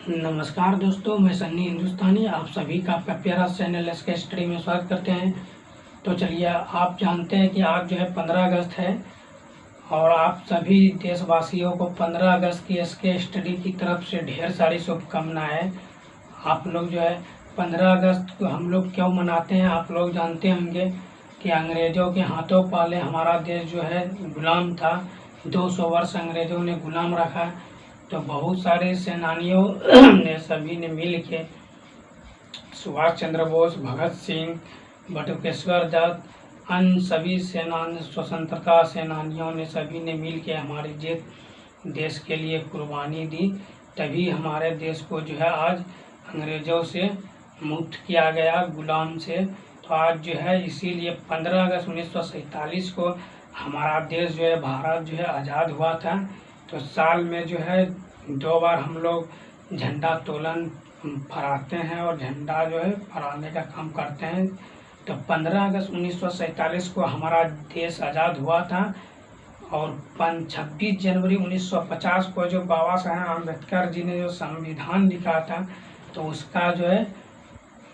नमस्कार दोस्तों, मैं सन्नी हिंदुस्तानी आप सभी का आपका प्यारा चैनल एसके स्टडी में स्वागत करते हैं। तो चलिए, आप जानते हैं कि आज जो है 15 अगस्त है और आप सभी देशवासियों को 15 अगस्त की एसके स्टडी की तरफ से ढेर सारी शुभकामनाएं। आप लोग जो है 15 अगस्त को हम लोग क्यों मनाते हैं, आप लोग जानते होंगे कि अंग्रेज़ों के हाथों पहले हमारा देश जो है गुलाम था। 200 वर्ष अंग्रेज़ों ने गुलाम रखा। तो बहुत सारे सेनानियों ने सभी ने मिल के सुभाष चंद्र बोस, भगत सिंह, बटुकेश्वर दत्त, अन्य सभी स्वतंत्रता सेनानियों ने सभी ने मिल के हमारे देश के लिए कुर्बानी दी। तभी हमारे देश को जो है आज अंग्रेज़ों से मुक्त किया गया, गुलाम से। तो आज जो है इसीलिए 15 अगस्त 1947 को हमारा देश जो है भारत जो है आज़ाद हुआ था। तो साल में जो है 2 बार हम लोग झंडा तोलन फहराते हैं और झंडा जो है फहराने का काम करते हैं। तो 15 अगस्त 1947 को हमारा देश आज़ाद हुआ था और 26 जनवरी 1950 को जो बाबा साहेब अम्बेडकर जी ने जो संविधान लिखा था तो उसका जो है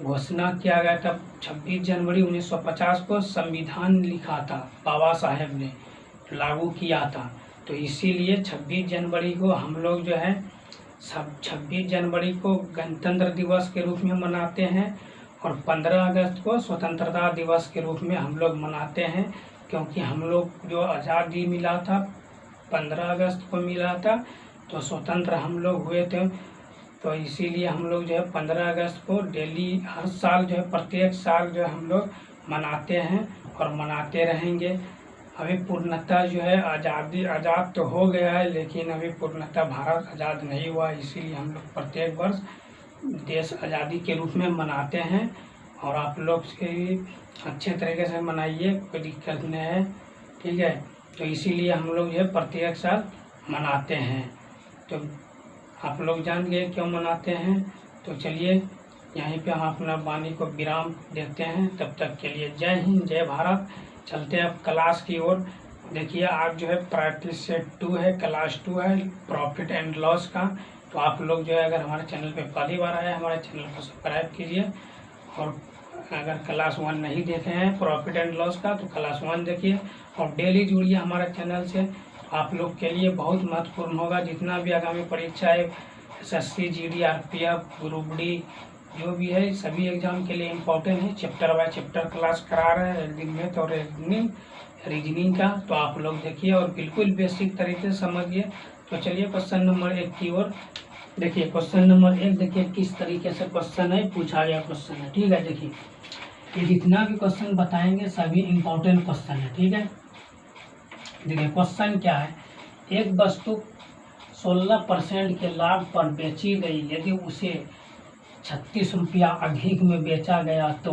घोषणा किया गया था। 26 जनवरी 1950 को संविधान लिखा था, बाबा साहेब ने लागू किया था। तो इसीलिए 26 जनवरी को हम लोग जो है 26 जनवरी को गणतंत्र दिवस के रूप में मनाते हैं और 15 अगस्त को स्वतंत्रता दिवस के रूप में हम लोग मनाते हैं, क्योंकि हम लोग जो आज़ादी मिला था 15 अगस्त को मिला था, तो स्वतंत्र हम लोग हुए थे। तो इसीलिए हम लोग जो है 15 अगस्त को डेली हर साल जो है प्रत्येक साल जो है हम लोग मनाते हैं और मनाते रहेंगे। अभी पूर्णतः जो है आज़ाद तो हो गया है, लेकिन अभी पूर्णतः भारत आज़ाद नहीं हुआ। इसीलिए हम लोग प्रत्येक वर्ष देश आज़ादी के रूप में मनाते हैं और आप लोग से अच्छे तरीके से मनाइए, कोई दिक्कत नहीं है, ठीक है। तो इसीलिए हम लोग जो है प्रत्येक साल मनाते हैं। तो आप लोग जान गए क्यों मनाते हैं। तो चलिए यहीं पे हम अपना वाणी को विराम देते हैं। तब तक के लिए जय हिंद, जय भारत। चलते हैं अब क्लास की ओर। देखिए आज जो है प्रैक्टिस सेट 2 है, क्लास 2 है प्रॉफिट एंड लॉस का। तो आप लोग जो है अगर हमारे चैनल पे पहली बार आए हमारे चैनल को सब्सक्राइब कीजिए और अगर क्लास 1 नहीं देखे हैं प्रॉफिट एंड लॉस का तो क्लास 1 देखिए और डेली जुड़िए हमारे चैनल से। आप लोग के लिए बहुत महत्वपूर्ण होगा। जितना भी आगामी परीक्षा है SSC, GD, RPF, group D जो भी है सभी एग्जाम के लिए इम्पोर्टेंट है। चैप्टर बाय चैप्टर क्लास करा रहे हैं, एक दिन मैथ और एक दिन रीजनिंग का। तो आप लोग देखिए और बिल्कुल बेसिक तरीके से समझिए। तो चलिए क्वेश्चन नंबर 1 की ओर देखिए। क्वेश्चन नंबर 1 देखिए किस तरीके से क्वेश्चन है, पूछा गया क्वेश्चन है, ठीक है। देखिए ये जितना भी क्वेश्चन बताएंगे सभी इम्पोर्टेंट क्वेश्चन है, ठीक है। देखिए क्वेश्चन क्या है, एक वस्तु 16% के लाभ पर बेची गई, यदि उसे 36 रुपया अधिक में बेचा गया तो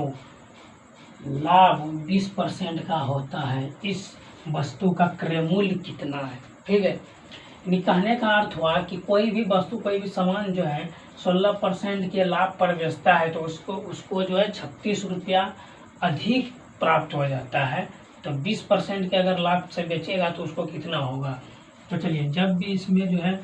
लाभ 20% का होता है। इस वस्तु का क्रय मूल्य कितना है, ठीक है। कहने का अर्थ हुआ कि कोई भी वस्तु, कोई भी सामान जो है 16% के लाभ पर बेचता है तो उसको जो है 36 रुपया अधिक प्राप्त हो जाता है। तो 20% के अगर लाभ से बेचेगा तो उसको कितना होगा। तो चलिए, जब भी इसमें जो है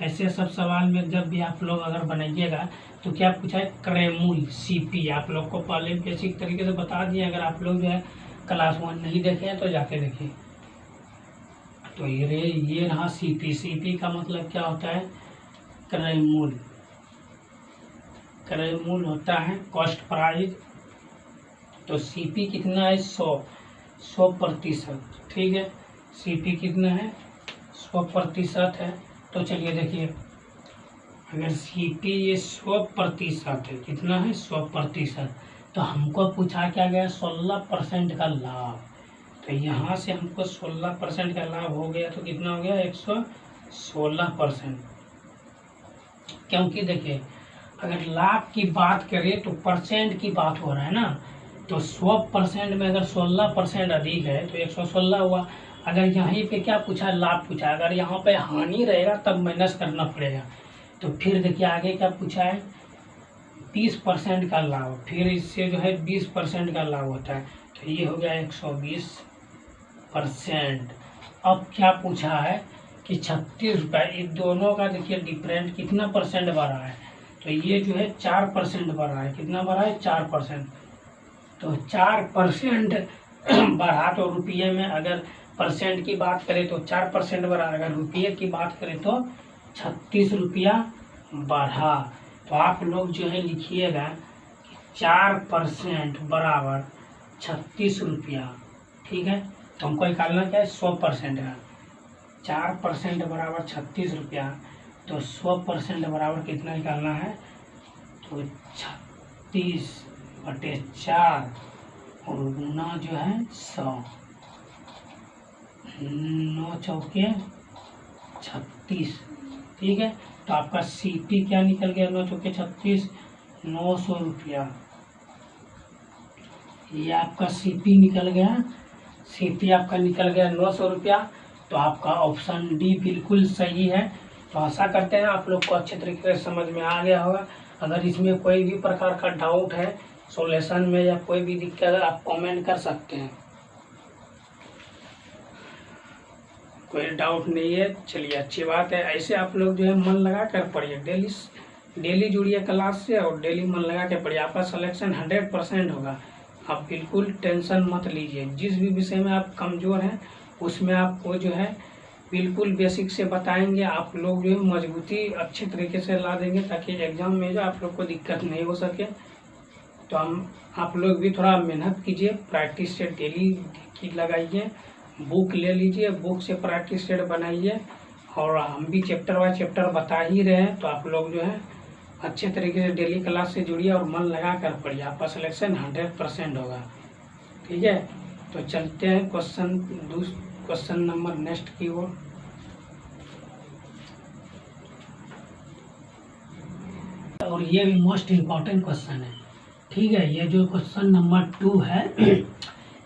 ऐसे सब सवाल में जब भी आप लोग अगर बनाइएगा तो क्या पूछा है, क्रय मूल्य CP। आप लोग को पहले बेसिक तरीके से बता दिए, अगर आप लोग जो है क्लास 1 नहीं देखे हैं तो जाके देखिए। तो ये रहा CP का मतलब क्या होता है, क्रय मूल्य। क्रय मूल्य होता है कॉस्ट प्राइस। तो CP कितना है, 100%, ठीक है। CP कितना है, 100% है। तो चलिए देखिए, अगर CP ये 100% है, कितना है 100%, तो हमको पूछा क्या गया 16% का लाभ। तो यहाँ से हमको 16% का लाभ हो गया तो कितना हो गया 116%। क्योंकि देखिए अगर लाभ की बात करें तो परसेंट की बात हो रहा है ना। तो 100% में अगर 16% अधिक है तो 116 हुआ। अगर यहीं पे क्या पूछा, लाभ पूछा, अगर यहाँ पे हानि रहेगा तब माइनस करना पड़ेगा। तो फिर देखिए आगे क्या पूछा है, 20% का लाभ, फिर इससे जो है 20% का लाभ होता है। तो ये हो गया 120%। अब क्या पूछा है कि 36 रुपये, इन दोनों का देखिए डिफरेंट कितना परसेंट बढ़ा है, तो ये जो है 4% बढ़ा है। कितना बढ़ा है? 4%। तो 4% बढ़ा, तो रुपये में अगर परसेंट की बात करें तो 4% बढ़ा, अगर रुपये की बात करें तो 36 रुपया बढ़ा। तो आप लोग जो है लिखिएगा 4% बराबर 36 रुपया। ठीक है, तो हमको निकालना क्या है? 100% का। 4% बराबर 36 रुपया, तो 100% बराबर कितना निकालना है? तो 36/4 और गुना जो है 100। 9 चौके 36। ठीक है, तो आपका सीपी क्या निकल गया? 9 चौके 36, 900 रुपया। ये आपका सीपी निकल गया। सीपी आपका निकल गया 900 रुपया। तो आपका ऑप्शन डी बिल्कुल सही है। तो आशा करते हैं आप लोग को अच्छे तरीके से समझ में आ गया होगा। अगर इसमें कोई भी प्रकार का डाउट है सॉल्यूशन में या कोई भी दिक्कत है, आप कमेंट कर सकते हैं। कोई डाउट नहीं है, चलिए अच्छी बात है। ऐसे आप लोग जो है मन लगा कर पढ़िए, डेली जुड़िए क्लास से और डेली मन लगा के पढ़िए। आपका सिलेक्शन 100% होगा। आप बिल्कुल टेंशन मत लीजिए। जिस भी विषय में आप कमज़ोर हैं उसमें आपको जो है बिल्कुल बेसिक से बताएंगे। आप लोग जो है मजबूती अच्छे तरीके से ला देंगे ताकि एग्ज़ाम में जो आप लोग को दिक्कत नहीं हो सके। तो आप लोग भी थोड़ा मेहनत कीजिए, प्रैक्टिस से डेली की लगाइए, बुक ले लीजिए, बुक से प्रैक्टिस सेट बनाइए। और हम भी चैप्टर बाय चैप्टर बता ही रहे हैं। तो आप लोग जो है अच्छे तरीके से डेली क्लास से जुड़िए और मन लगा कर पढ़िए। आपका सिलेक्शन 100% होगा। ठीक है, तो चलते हैं क्वेश्चन नंबर नेक्स्ट की ओर। और ये भी मोस्ट इम्पॉर्टेंट क्वेश्चन है। ठीक है, ये जो क्वेश्चन नंबर 2 है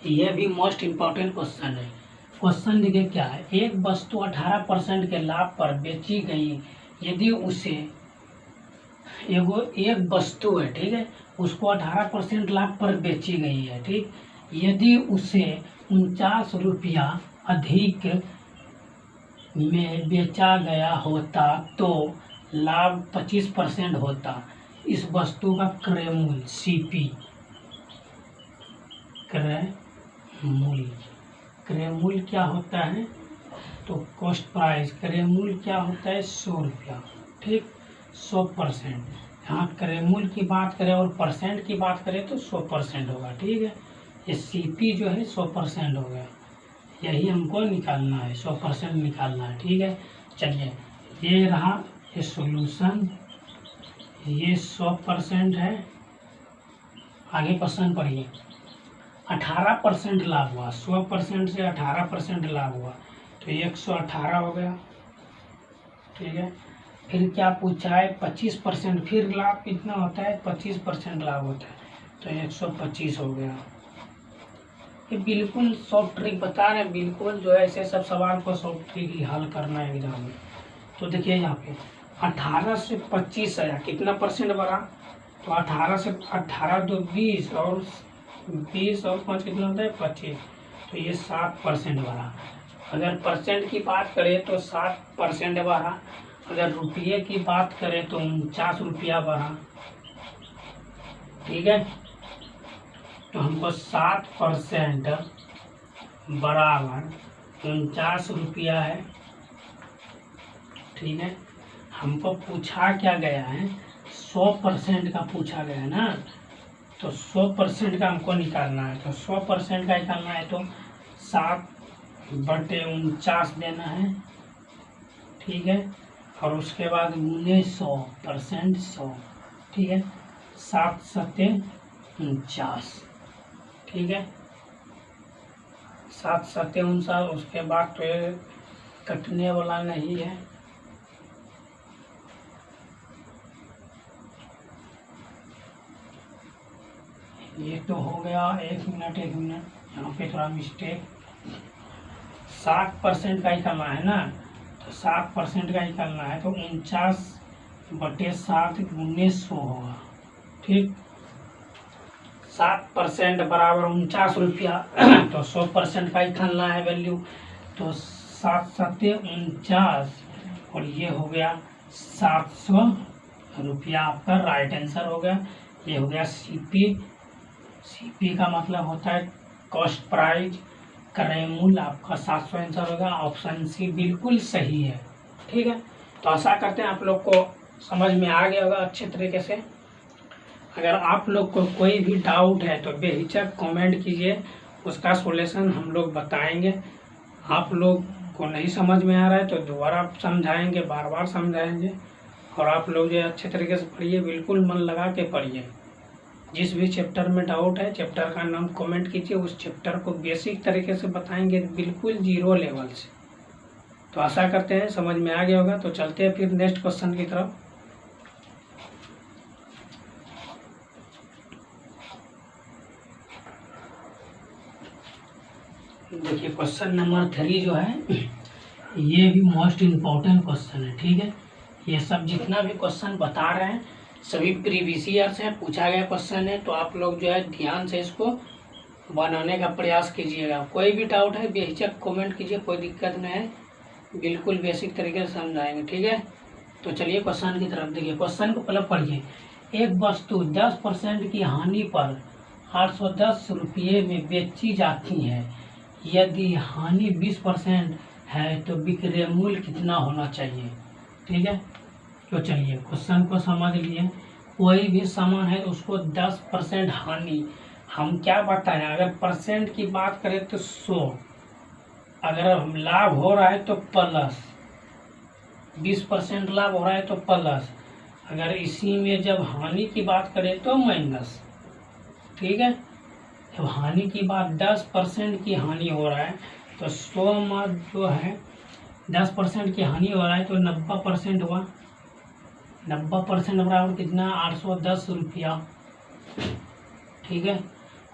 ये भी मोस्ट इम्पॉर्टेंट क्वेश्चन है। क्वेश्चन देखिए क्या है। एक वस्तु 18% के लाभ पर बेची गई यदि उसे एक वस्तु है, ठीक है, उसको 18% लाभ पर बेची गई है। ठीक, यदि उसे 49 रुपया अधिक में बेचा गया होता तो लाभ 25% होता। इस वस्तु का क्रय मूल्य सीपी, क्रय मूल्य क्या होता है? तो कॉस्ट प्राइस, क्रय मूल्य क्या होता है? 100 रुपया। ठीक, 100%। यहाँ क्रय मूल्य की बात करें और परसेंट की बात करें तो 100% होगा। ठीक है, ये सीपी जो है 100% हो गया। यही हमको निकालना है, 100% निकालना है। ठीक है, चलिए ये रहा ये सॉल्यूशन, ये 100% है। आगे क्वेश्चन पढ़िए। 18% लाभ हुआ, 100% से 18% लाभ हुआ तो 118 हो गया। ठीक है, फिर क्या पूछा है? 25%। फिर लाभ कितना होता है? 25% लाभ होता है तो 125 हो गया। ये बिल्कुल सॉफ्ट ट्रिक बता रहे हैं, बिल्कुल जो है ऐसे सब सवाल को सॉफ्ट ट्रिक ही हल करना है एग्जाम में। तो देखिए यहाँ पे 18 से 25 आया, कितना परसेंट बढ़ा? तो 18 से 18 तो 20 और 20 और 5 कितना होता है? 25। तो ये 7% बढ़ा। अगर परसेंट की बात करें तो 7% बढ़ा। अगर रुपये की बात करें तो 49 रुपया बढ़ा। ठीक है, तो हमको 7% बराबर 49 रुपया है। ठीक है, हमको पूछा क्या गया है? 100% का पूछा गया है ना, तो 100% का हमको निकालना है। तो 100% का निकालना है तो 7/49 देना है। ठीक है, और उसके बाद 100%, 100। ठीक है, 7×7=49। ठीक है, 7×7=49। उसके बाद तो ये कटने वाला नहीं है। ये तो हो गया। एक मिनट यहाँ पे थोड़ा मिस्टेक। 7% का निकालना है ना, तो 7% का निकालना है तो 49/7 1900 होगा। ठीक, 7% बराबर 49 रुपया तो 100% का निकालना है वैल्यू। तो 7×7=49 और ये हो गया 700 रुपया आपका राइट आंसर हो गया। ये हो गया सीपी। सीपी का मतलब होता है कॉस्ट प्राइस। क्रय मूल्य आपका 700 आंसर होगा। ऑप्शन सी बिल्कुल सही है। ठीक है, तो आशा करते हैं आप लोग को समझ में आ गया होगा अच्छे तरीके से। अगर आप लोग को कोई भी डाउट है तो बेहिचक कमेंट कीजिए, उसका सॉल्यूशन हम लोग बताएंगे। आप लोग को नहीं समझ में आ रहा है तो दोबारा समझाएंगे, बार बार समझाएंगे। और आप लोग जो अच्छे तरीके से पढ़िए, बिल्कुल मन लगा के पढ़िए। जिस भी चैप्टर में डाउट है, चैप्टर का नाम कमेंट कीजिए, उस चैप्टर को बेसिक तरीके से बताएंगे, बिल्कुल जीरो लेवल से। तो आशा करते हैं समझ में आ गया होगा। तो चलते हैं फिर नेक्स्ट क्वेश्चन की तरफ। देखिए क्वेश्चन नंबर 3 जो है ये भी मोस्ट इम्पोर्टेंट क्वेश्चन है। ठीक है, ये सब जितना भी क्वेश्चन बता रहे हैं सभी प्रीवियस ईयर से पूछा गया क्वेश्चन है। तो आप लोग जो है ध्यान से इसको बनाने का प्रयास कीजिएगा। कोई भी डाउट है बेहिचक कमेंट कीजिए, कोई दिक्कत नहीं है, बिल्कुल बेसिक तरीके से समझाएंगे। ठीक है, तो चलिए क्वेश्चन की तरफ देखिए। क्वेश्चन को पहले पढ़िए। एक वस्तु 10% की हानि पर 810 रुपये में बेची जाती है। यदि हानि 20% है तो विक्रय मूल्य कितना होना चाहिए। ठीक है, तो चलिए क्वेश्चन को समझ लिए। कोई भी सामान है उसको 10% हानि, हम क्या बताएं, अगर परसेंट की बात करें तो 100, अगर हम लाभ हो रहा है तो प्लस, 20% लाभ हो रहा है तो प्लस, अगर इसी में जब हानि की बात करें तो माइनस। ठीक है, जब हानि की बात 10% की हानि हो रहा है तो 100 में जो है 10% की हानि हो रहा है तो 90% हुआ। 90% बराबर कितना, 810 रुपया। ठीक है,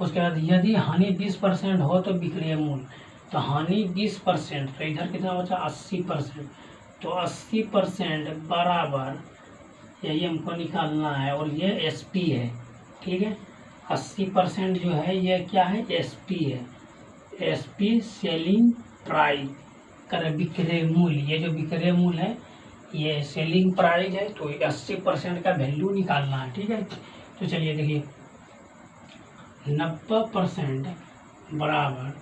उसके बाद यदि हानि 20% हो तो विक्रय मूल्य, तो हानि 20%, तो इधर कितना बचा 80%। तो 80% बराबर, यही हमको निकालना है, और ये एसपी है। ठीक है, 80% जो है ये क्या है, एसपी है। एसपी सेलिंग प्राइस कर विक्रय मूल्य, ये जो विक्रय मूल्य है ये सेलिंग प्राइस है, तो 80% का वैल्यू निकालना है। ठीक है, तो चलिए देखिए 90% बराबर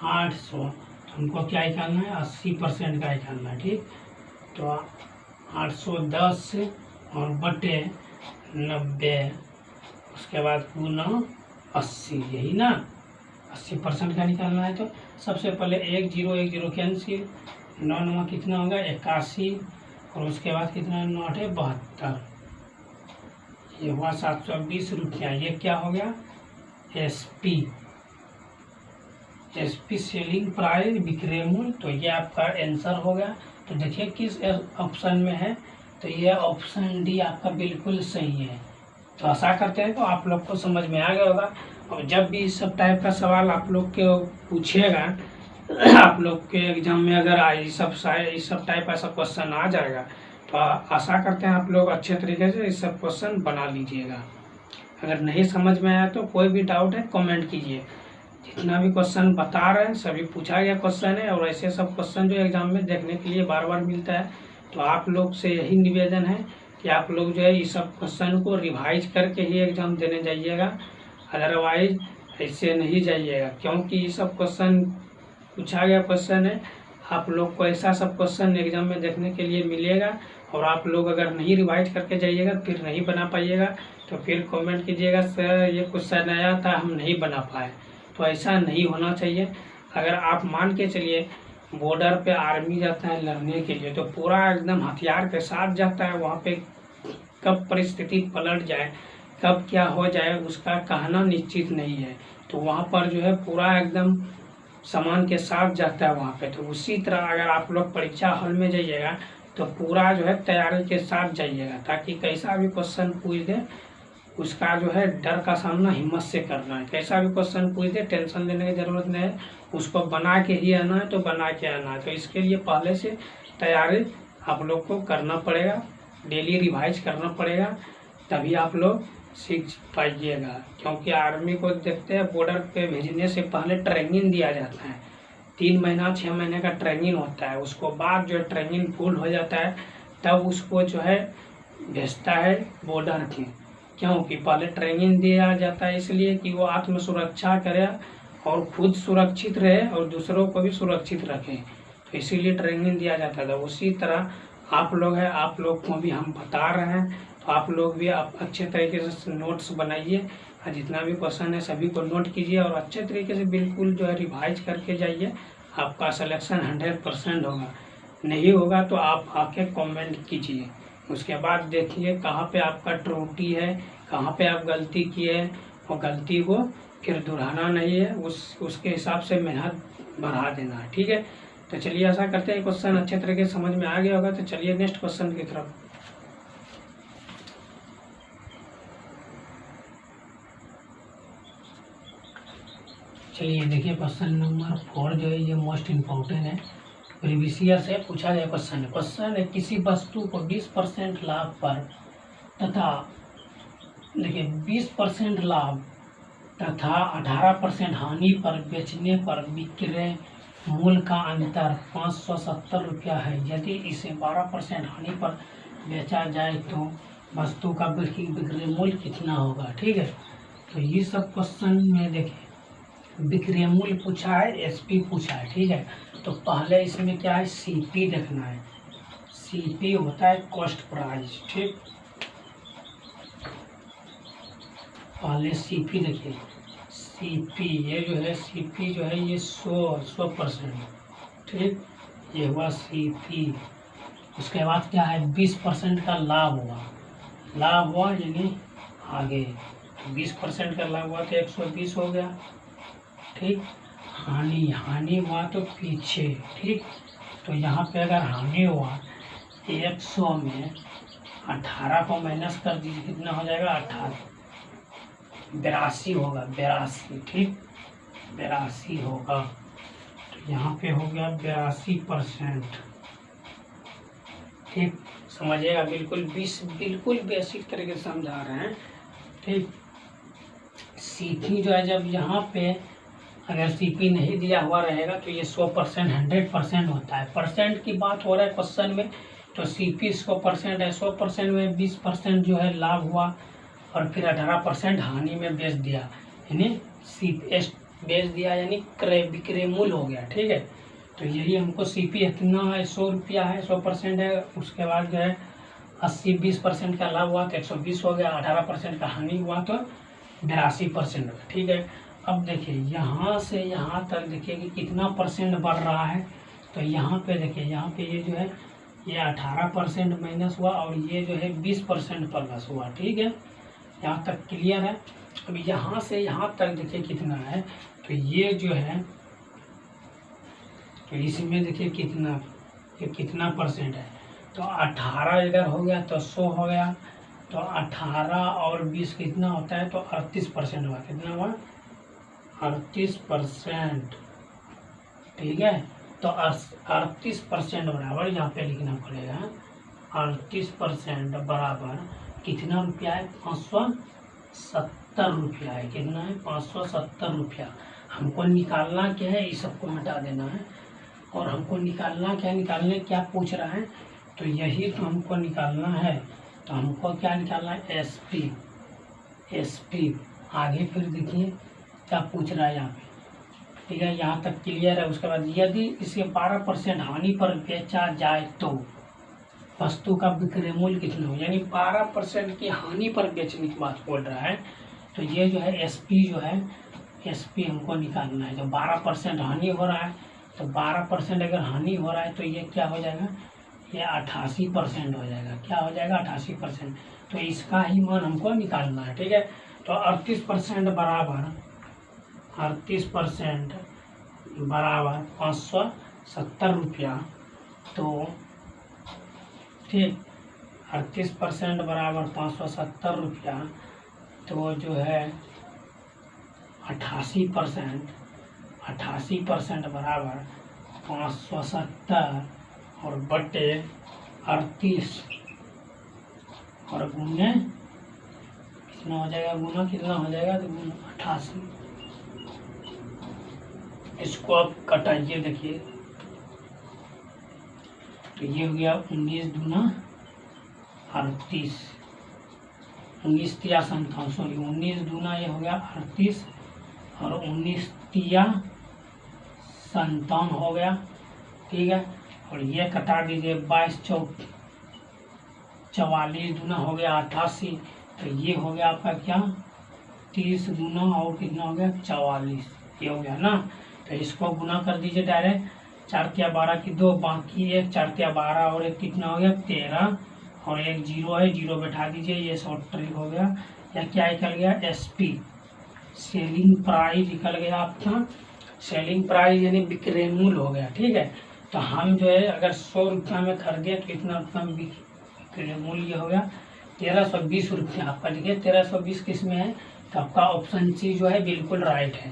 800, तो हमको क्या निकालना है, 80% का निकालना है। ठीक, तो 810 और बटे 90, उसके बाद गुना 80, यही ना, 80% का निकालना है। तो सबसे पहले 1 0 1 0 कैंसिल, 9 9 कितना होगा 81, और उसके बाद कितना 9 8 72, ये हुआ 720 रुपया। ये क्या हो गया, एसपी, एसपी सेलिंग प्राइस विक्रय मूल्य। तो ये आपका आंसर हो गया। तो देखिए किस ऑप्शन में है, तो ये ऑप्शन डी आपका बिल्कुल सही है। तो आशा करते हैं तो आप लोग को समझ में आ गया होगा। और जब भी इस सब टाइप का सवाल आप लोग के पूछेगा आप लोग के एग्जाम में, अगर इस सब टाइप ऐसा क्वेश्चन आ जाएगा तो आशा करते हैं आप लोग अच्छे तरीके से इस सब क्वेश्चन बना लीजिएगा। अगर नहीं समझ में आया तो कोई भी डाउट है कमेंट कीजिए। जितना भी क्वेश्चन बता रहे हैं सभी पूछा गया क्वेश्चन है, और ऐसे सब क्वेश्चन जो एग्जाम में देखने के लिए बार बार मिलता है। तो आप लोग से यही निवेदन है कि आप लोग जो है इस सब क्वेश्चन को रिवाइज करके ही एग्जाम देने जाइएगा, अदरवाइज ऐसे नहीं जाइएगा, क्योंकि ये सब क्वेश्चन पूछा गया क्वेश्चन है। आप लोग को ऐसा सब क्वेश्चन एग्जाम में देखने के लिए मिलेगा, और आप लोग अगर नहीं रिवाइज करके जाइएगा फिर नहीं बना पाइएगा। तो फिर कमेंट कीजिएगा सर ये क्वेश्चन आया था हम नहीं बना पाए, तो ऐसा नहीं होना चाहिए। अगर आप मान के चलिए बॉर्डर पे आर्मी जाता है लड़ने के लिए, तो पूरा एकदम हथियार के साथ जाता है, वहाँ पे कब परिस्थिति पलट जाए, कब क्या हो जाए उसका कहना निश्चित नहीं है। तो वहाँ पर जो है पूरा एकदम सामान के साथ जाता है वहाँ पे। तो उसी तरह अगर आप लोग परीक्षा हॉल में जाइएगा तो पूरा जो है तैयारी के साथ जाइएगा, ताकि कैसा भी क्वेश्चन पूछ दे उसका जो है डर का सामना हिम्मत से करना है। कैसा भी क्वेश्चन पूछ दे टेंशन लेने की ज़रूरत नहीं है, उसको बना के ही आना है, तो बना के आना है। तो इसके लिए पहले से तैयारी आप लोग को करना पड़ेगा, डेली रिवाइज करना पड़ेगा, तभी आप लोग सीख पाइएगा। क्योंकि आर्मी को देखते हैं बॉर्डर पे भेजने से पहले ट्रेनिंग दिया जाता है, 3 महीना 6 महीने का ट्रेनिंग होता है। उसको बाद जो ट्रेनिंग फुल हो जाता है तब उसको जो है भेजता है बॉर्डर की, क्योंकि पहले ट्रेनिंग दिया जाता है इसलिए कि वो आत्म सुरक्षा करे और खुद सुरक्षित रहे और दूसरों को भी सुरक्षित रखे, तो इसीलिए ट्रेनिंग दिया जाता था। उसी तरह आप लोग हैं, आप लोग को भी हम बता रहे हैं, तो आप लोग भी आप अच्छे तरीके से नोट्स बनाइए और जितना भी क्वेश्चन है सभी को नोट कीजिए और अच्छे तरीके से बिल्कुल जो है रिवाइज करके जाइए। आपका सिलेक्शन 100% होगा। नहीं होगा तो आप आके कमेंट कीजिए, उसके बाद देखिए कहाँ पे आपका त्रुटि है, कहाँ पे आप गलती किए हैं, और गलती को फिर दोहराना नहीं है, उसके हिसाब से मेहनत बढ़ा देना है। ठीक है, तो चलिए ऐसा करते हैं क्वेश्चन अच्छे तरीके से समझ में आ गया होगा। तो चलिए नेक्स्ट क्वेश्चन की तरफ। चलिए देखिए क्वेश्चन नंबर 4 जो है ये मोस्ट इम्पोर्टेंट है, प्रीवियस ईयर से पूछा गया क्वेश्चन है। क्वेश्चन है किसी वस्तु को 20% लाभ पर तथा देखिए 20% लाभ तथा 18% हानि पर बेचने पर विक्रय मूल्य का अंतर 570 रुपया है। यदि इसे 12% हानि पर बेचा जाए तो वस्तु का विक्रय मूल्य कितना होगा। ठीक है, तो ये सब क्वेश्चन में देखिए विक्रय मूल्य पूछा है, एसपी पूछा है। ठीक है, तो पहले इसमें क्या है, सीपी देखना है। सीपी होता है कॉस्ट प्राइस। ठीक, पहले सीपी देखिए, सीपी ये जो है सीपी जो है ये 100%। ठीक, ये हुआ सीपी। उसके बाद क्या है 20% का लाभ हुआ, लाभ हुआ यानी आगे 20% का लाभ हुआ तो 120 हो गया। ठीक, हानि हुआ तो पीछे। ठीक, तो यहाँ पे अगर हानि हुआ 100 में 18 को माइनस कर दीजिए, कितना हो जाएगा 18, 82 होगा, 82। ठीक, 82 होगा, तो यहाँ पे हो गया 82%। ठीक, समझिएगा, बिल्कुल बेसिक तरीके से समझा रहे हैं। ठीक, सीपी जो है जब यहाँ पे अगर सीपी नहीं दिया हुआ रहेगा तो ये 100% 100% होता है। परसेंट की बात हो रहा है क्वेश्चन में, तो सीपी 100% है। 100% में 20% जो है लाभ हुआ और फिर 18% हानि में बेच दिया, यानी सीपी बेच दिया यानी क्रय विक्रय मूल्य हो गया। ठीक है, तो यही हमको सीपी इतना है, 100 रुपया है, 100% है। उसके बाद जो है 20% का लाभ हुआ तो 120 हो गया, 18% का हानि हुआ तो 82% होगा। ठीक है, अब देखिए यहाँ से यहाँ तक देखिए कि कितना परसेंट बढ़ रहा है, तो यहाँ पे देखिए, यहाँ पे ये जो है ये 18% माइनस हुआ और ये जो है 20% प्लस हुआ। ठीक है, यहाँ तक क्लियर है। अब यहाँ से यहाँ तक देखिए कितना है, तो ये जो है तो इसमें देखिए कितना, ये कितना परसेंट है, तो 18 इधर हो गया तो 100 हो गया, तो 18 और 20 कितना होता है, तो 38% हुआ। कितना हुआ, 38%। ठीक है, तो 38% बराबर यहाँ पे लिखना पड़ेगा, 38% बराबर कितना रुपया है, 570 रुपया है। कितना है, 570 रुपया। हमको निकालना क्या है, इस सबको मिटा देना है और हमको निकालना क्या, निकालने क्या पूछ रहा है, तो यही तो हमको निकालना है। तो हमको क्या निकालना है, एसपी। आगे फिर देखिए क्या पूछ रहा है यहाँ पे। ठीक है, यहाँ तक क्लियर है। उसके बाद यदि इसे 12% हानि पर बेचा जाए तो वस्तु का विक्रय मूल्य कितना हो, यानी 12% की हानि पर बेचने की बात बोल रहा है। तो ये जो है एसपी जो है, एसपी हमको निकालना है। जब 12% हानि हो रहा है तो 12% अगर हानि हो रहा है तो ये क्या हो जाएगा, ये 88% हो जाएगा। क्या हो जाएगा, 88%। तो इसका ही मान हमको निकालना है। ठीक है, तो 38% बराबर 570 रुपया। तो ठीक, 38% बराबर 570 रुपया, तो जो है 88% बराबर 570 और बटे 38 और गुने कितना हो जाएगा, गुना कितना हो जाएगा, तो 88। इसको आप कटाइए देखिए, तो ये हो गया 19 दूना 38, 19 तिया 57, सॉरी 19 दूना ये हो गया 38 और 19 तिया 57 हो गया, ठीक है। और ये कटा दीजिए 22 चौक 44 दूना हो गया 88, तो ये हो गया आपका क्या 30 गुना और कितना हो गया 44, ये हो गया ना। तो इसको गुना कर दीजिए डायरेक्ट, 4 तिया 12 की 2, बाकी एक 4 तिया 12 और एक कितना हो गया 13 और एक जीरो है, जीरो बैठा दीजिए, ये शॉर्ट ट्रिक हो गया। या क्या निकल गया SP, सेलिंग प्राइस निकल गया आपका, सेलिंग प्राइस यानी विक्रय मूल्य हो गया, ठीक है। तो हम जो है अगर 100 रुपया में खरीदे तो कितना रुपया में विक्रय मूल्य हो गया 1320 रुपया आपका, देखिए 1320 किस में है, तो आपका ऑप्शन सी जो है बिल्कुल राइट है।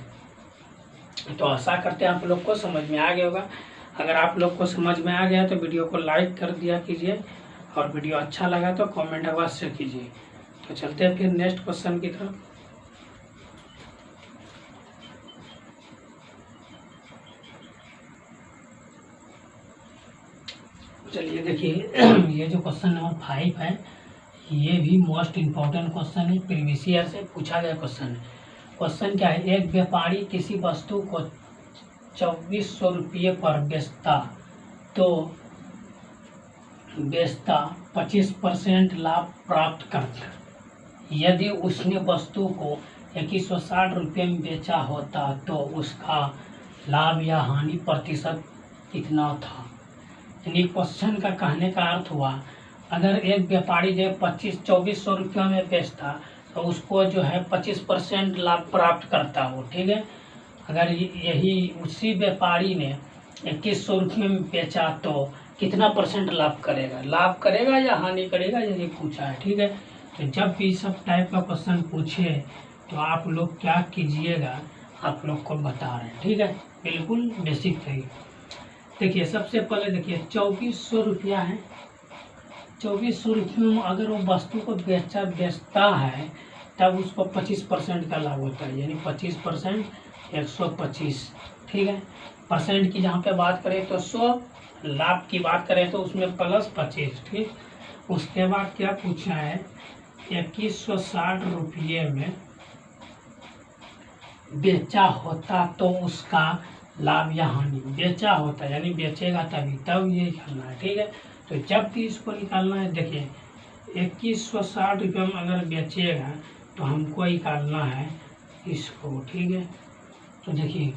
तो आशा करते हैं आप लोग को समझ में आ गया होगा। अगर आप लोग को समझ में आ गया तो वीडियो को लाइक कर दिया कीजिए, और वीडियो अच्छा लगा तो कमेंट अवश्य कीजिए। तो चलते हैं फिर नेक्स्ट क्वेश्चन की तरफ। चलिए देखिए ये जो क्वेश्चन नंबर 5 है, ये भी मोस्ट इम्पोर्टेंट क्वेश्चन है, प्रीवियस ईयर से पूछा गया क्वेश्चन है। क्वेश्चन क्या है, एक व्यापारी किसी वस्तु को 2400 रुपये पर बेचता 25% लाभ प्राप्त करता। यदि उसने वस्तु को 2160 रुपये में बेचा होता तो उसका लाभ या हानि प्रतिशत कितना था। यानी क्वेश्चन का कहने का अर्थ हुआ, अगर एक व्यापारी जो 2400 रुपया में बेचता तो उसको जो है 25% लाभ प्राप्त करता हो, ठीक है। अगर यही उसी व्यापारी ने 2100 रुपये में बेचा तो कितना % लाभ करेगा या हानि करेगा, यही पूछा है, ठीक है। तो जब भी सब टाइप का क्वेश्चन पूछे तो आप लोग क्या कीजिएगा, आप लोग को बता रहे हैं, ठीक है, बिल्कुल बेसिक तरीके। देखिए सबसे पहले देखिए 2400 रुपया है, 2400 रुपये में अगर वो वस्तु को बेचता है तब उसको 25% का लाभ होता है, यानी 25% 125, ठीक है। परसेंट की जहाँ पे बात करें तो 100, लाभ की बात करें तो उसमें प्लस 25, ठीक। उसके बाद क्या पूछा है, 2160 रुपये में बेचा होता तो उसका लाभ या हानि, बेचा होता है यानी बेचेगा तभी, तब ये निकालना है, ठीक है। तो जब भी इसको निकालना है, देखिए 2160 रुपये में अगर बेचेगा तो हमको निकालना है इसको, ठीक है। तो देखिए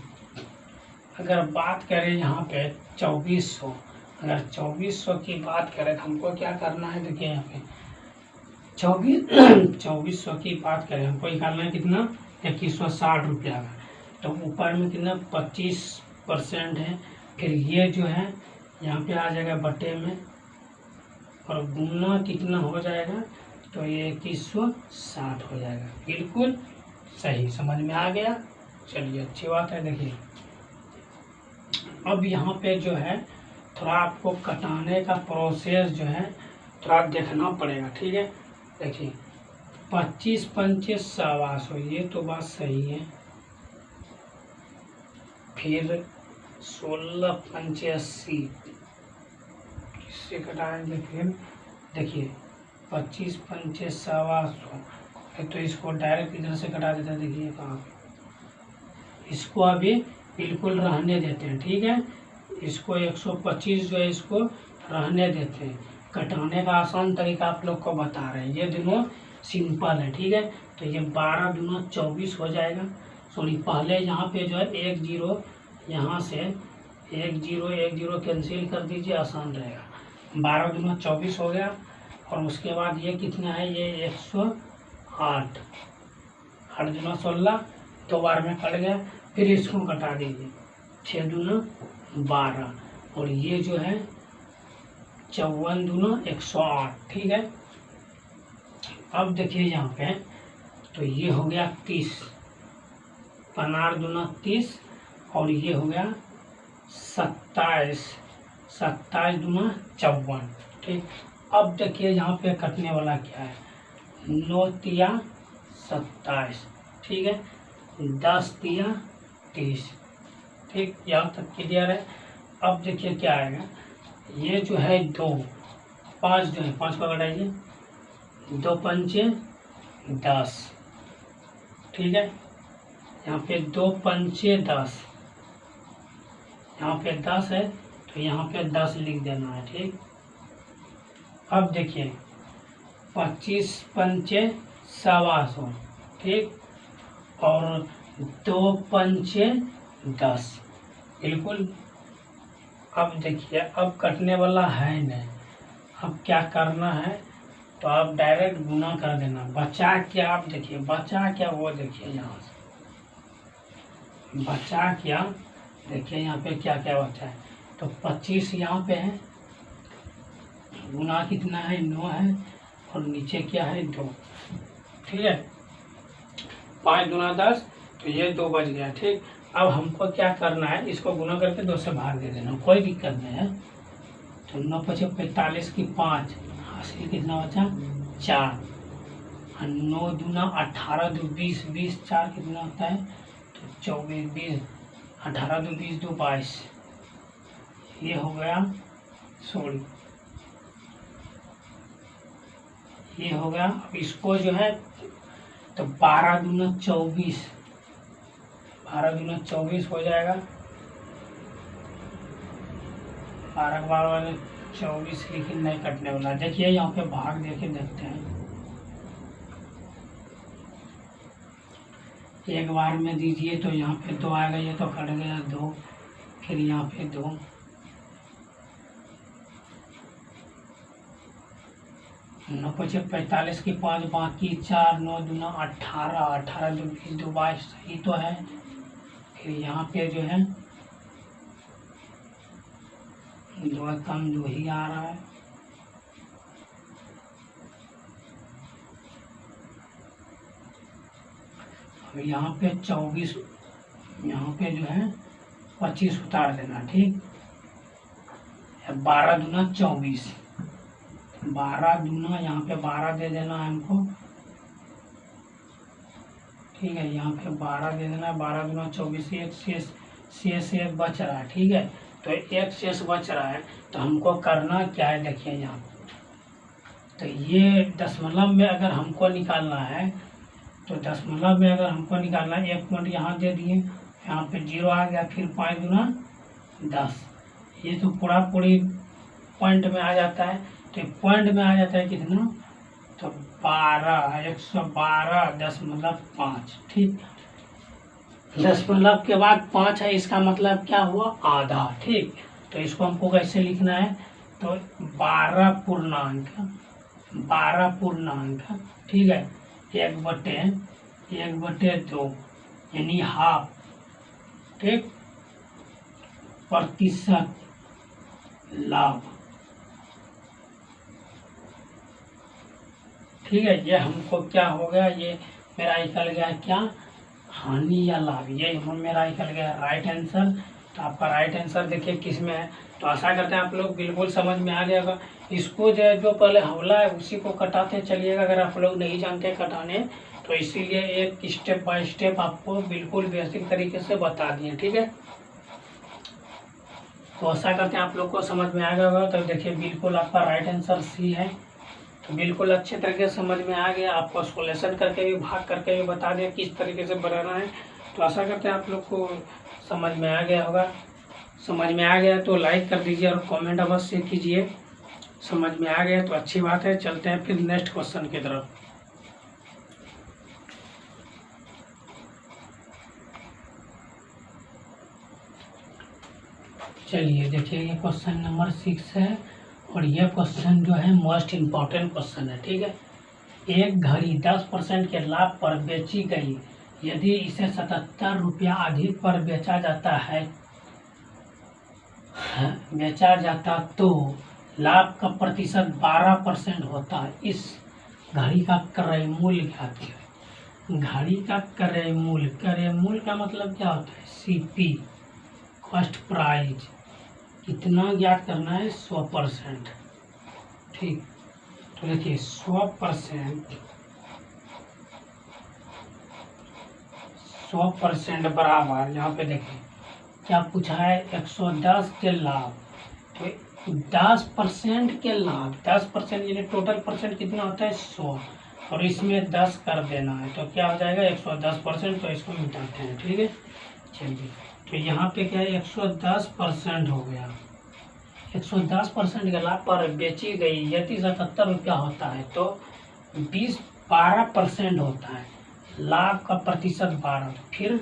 अगर बात करें यहाँ पे 2400, अगर 2400 की बात करें तो हमको क्या करना है, देखिए यहाँ पे 2400 की बात करें हमको निकालना है कितना 2160 रुपया का, तो ऊपर में कितना 25% है, फिर ये जो है यहाँ पे आ जाएगा बटे में और गुना कितना हो जाएगा, तो ये 2160 हो जाएगा, बिल्कुल सही, समझ में आ गया। चलिए अच्छी बात है। देखिए अब यहाँ पे जो है थोड़ा आपको कटाने का प्रोसेस जो है थोड़ा देखना पड़ेगा, ठीक है। देखिए 25 पंचे 125, ये तो बात सही है। फिर 16 पंचे 80, इससे कटाएंगे। फिर देखिए 25 पंचे 125, तो इसको डायरेक्ट इधर से कटा देते हैं। देखिए कहाँ, इसको अभी बिल्कुल रहने देते हैं, ठीक है। इसको 125 जो है इसको रहने देते हैं। कटाने का आसान तरीका आप लोग को बता रहे हैं, ये दोनों सिंपल है, ठीक है। तो ये 12 दूना 24 हो जाएगा। सॉरी पहले यहाँ पे जो है 1 0, यहाँ से 1 0 कैंसिल कर दीजिए, आसान रहेगा। 12 दूना 24 हो गया, और उसके बाद ये कितना है, ये 108, 8 दूना 16, 2 बार में कट गया। फिर इसको कटा दीजिए, 6 दूना 12, और ये जो है 54 दूना 108, ठीक है। अब देखिए यहाँ पे, तो ये हो गया 30, 15 दूना 30, और ये हो गया 27, 27 दूना 54, ठीक। अब देखिए यहाँ पे कटने वाला क्या है, 9 तिया 27, ठीक है, 10 तिया 30, ठीक, यहाँ तक क्लियर है। अब देखिए क्या आएगा, ये जो है 2, 5 जो है 5 को घटाइए, 2 पंचे 10, ठीक है। यहाँ पे 2 पंचे 10, यहाँ पे 10 है तो यहाँ पे 10 लिख देना है, ठीक। अब देखिए 25 पंचे 125, ठीक, और 2 पंचे 10, बिल्कुल। अब देखिए अब कटने वाला है नहीं, अब क्या करना है तो आप डायरेक्ट गुना कर देना। बचा क्या, आप देखिए बचा क्या, वो देखिए यहाँ से बचा क्या, देखिए यहाँ पे क्या क्या बचा है। तो 25 यहाँ पे है, गुना कितना है 9 है, और नीचे क्या है 2, ठीक है। 5 दूना 10, तो ये 2 बच गया, ठीक। अब हमको क्या करना है, इसको गुना करके 2 से भाग दे देना, कोई दिक्कत नहीं है। तो 9 पचे 45 की 5, हासिल कितना बचा 4, 9 दूना 18, 2 20, 20 4 कितना होता है तो 24, 20, 18 2 20 2 22, ये हो गया 16, ये हो गया। अब इसको जो है तो 12 दूना 24, 12 दूना 24 हो जाएगा, 12 वाले 24, लेकिन नहीं कटने वाला। देखिए यहाँ पे भाग देके देखते हैं, एक बार में दीजिए तो यहाँ पे 2 आएगा, ये तो कट गया 2, फिर यहाँ पे 2, नौ पचे 45 की 5 बाकी 4, 9 दूना 18, 18 2 20 2 22, सही तो है। फिर यहाँ पे जो है 2 कम 2 ही आ रहा है, अब यहाँ पे 24, यहाँ पे जो है 25 उतार देना, ठीक। 12 दूना 24, 12 दूना यहाँ पे 12 दे देना है हमको, ठीक है। यहाँ पे 12 दे देना है, 12 दूना 24, एक शेष एक बच रहा है, ठीक है। तो एक शेष बच रहा है, तो हमको करना क्या है, देखिए यहाँ तो ये दशमलव में अगर हमको निकालना है, तो दशमलव में अगर हमको निकालना है, 1 पॉइंट यहाँ दे दिए, यहाँ पे 0 आ गया, फिर 5 दूना 10, ये तो पूरी पॉइंट में आ जाता है। तो पॉइंट में आ जाता है कितना, तो 112.5, ठीक। दशमलव के बाद 5 है, इसका मतलब क्या हुआ आधा, ठीक। तो इसको हमको कैसे लिखना है, तो 12 पूर्णांक, ठीक है, 1/2 यानी हाफ, ठीक, प्रतिशत लाभ, ठीक है। ये हमको क्या हो गया, ये मेरा निकल गया क्या, हानि या लाभ, ये मेरा निकल गया राइट आंसर। तो आपका राइट आंसर देखिए किस में है। तो आशा करते हैं आप लोग बिल्कुल समझ में आ गया होगा। इसको जो पहले हमला है उसी को कटाते चलिएगा, अगर आप लोग नहीं जानते कटाने, तो इसीलिए एक स्टेप बाय स्टेप आपको बिल्कुल बेसिक तरीके से बता दिए, ठीक है। तो आशा करते हैं आप लोग को समझ में आ गया होगा। तो देखिए बिल्कुल आपका राइट आंसर सी है। तो बिल्कुल अच्छे तरीके से समझ में आ गया, आपको सोल्यूशन करके भी भाग करके भी बता दिया किस तरीके से बनाना है। तो आशा करते हैं आप लोग को समझ में आ गया होगा। समझ में आ गया तो लाइक कर दीजिए और कमेंट अवश्य कीजिए। समझ में आ गया तो अच्छी बात है। चलते हैं फिर नेक्स्ट क्वेश्चन की तरफ। चलिए देखिए, ये क्वेश्चन नंबर 6 है और यह क्वेश्चन जो है मोस्ट इम्पॉर्टेंट क्वेश्चन है, ठीक है। एक घड़ी 10% के लाभ पर बेची गई, यदि इसे 77 रुपया अधिक पर बेचा जाता तो लाभ का प्रतिशत 12% होता है। इस घड़ी का क्रय मूल्य ज्ञात करें। घड़ी का क्रय मूल्य का मतलब क्या होता है, सीपी, कॉस्ट प्राइस, कितना ज्ञात करना है, 100%, ठीक। तो देखिए 100% बराबर, यहाँ पे देखिए क्या पूछा है, 110 के लाभ। तो 10% के लाभ, 10% यानी टोटल परसेंट कितना होता है 100, और इसमें 10 कर देना है तो क्या हो जाएगा 110%। तो इसको मिटाते हैं, ठीक है। चलिए, तो यहाँ पे क्या है 110% हो गया। 110% के लाभ पर बेची गई यदि 77 रुपया होता है तो 12% होता है। लाभ का प्रतिशत 12, फिर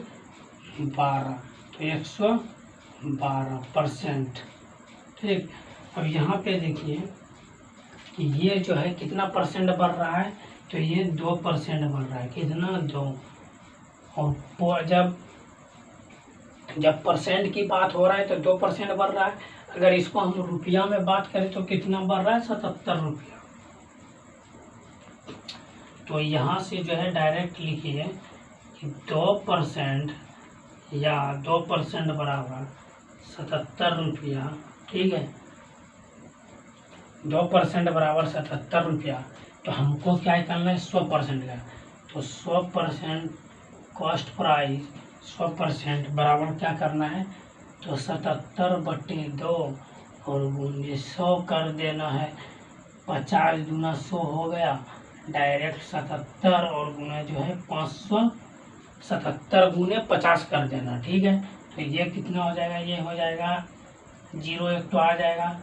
12 तो 112%, ठीक। अब यहाँ पे देखिए कि ये जो है कितना परसेंट बढ़ रहा है, तो ये 2% बढ़ रहा है। कितना 2, और जब परसेंट की बात हो रहा है तो 2% बढ़ रहा है। अगर इसको हम रुपया में बात करें तो कितना बढ़ रहा है 77 रुपया। तो यहाँ से जो है डायरेक्ट लिखिए कि 2% या 2% बराबर 77 रुपया, ठीक है। 2% बराबर 77 रुपया। तो हमको क्या करना है 100% का, तो 100% कॉस्ट प्राइस 100% बराबर क्या करना है, तो 77/2 और गुणे 100 कर देना है। 50 दूना 100 हो गया, डायरेक्ट 77 और गुना जो है 577 गुने 50 कर देना, ठीक है। तो ये कितना हो जाएगा, ये हो जाएगा 0 एक तो आ जाएगा,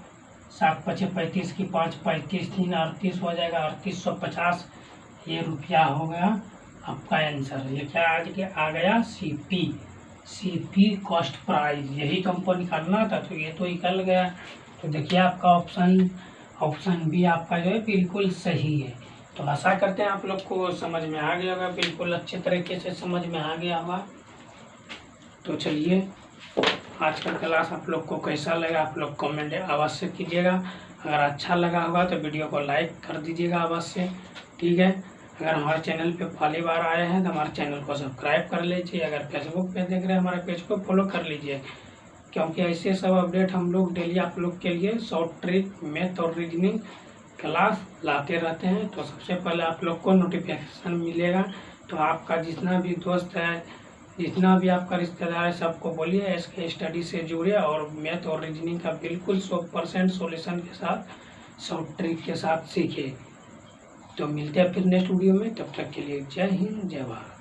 7 × 5 = 35 की 5 35 3 38 हो जाएगा, 3850 ये रुपया हो गया आपका आंसर। ये क्या आ गया सीपी कॉस्ट प्राइस, यही हमको निकालना था तो ये तो निकल गया। तो देखिए आपका ऑप्शन बी आपका जो है बिल्कुल सही है। तो आशा करते हैं आप लोग को समझ में आ गया होगा, बिल्कुल अच्छे तरीके से समझ में आ गया होगा। तो चलिए, आज का क्लास आप लोग को कैसा लगा आप लोग कमेंट अवश्य कीजिएगा। अगर अच्छा लगा होगा तो वीडियो को लाइक कर दीजिएगा अवश्य, ठीक है। अगर हमारे चैनल पे पहली बार आए हैं तो हमारे चैनल को सब्सक्राइब कर लीजिए। अगर फेसबुक पे देख रहे हैं हमारे पेज को फॉलो कर लीजिए, क्योंकि ऐसे सब अपडेट हम लोग डेली आप लोग के लिए शॉर्ट ट्रिक, मैथ और रीजनिंग क्लास लाते रहते हैं। तो सबसे पहले आप लोग को नोटिफिकेशन मिलेगा। तो आपका जितना भी दोस्त है, जितना भी आपका रिश्तेदार है, सबको बोलिए इसके स्टडी से जुड़े और मैथ और रीजनिंग का बिल्कुल 100% सॉल्यूशन के साथ, शॉर्ट ट्रिक के साथ सीखे। तो मिलते हैं फिर नेक्स्ट वीडियो में, तब तक के लिए जय हिंद जय भारत।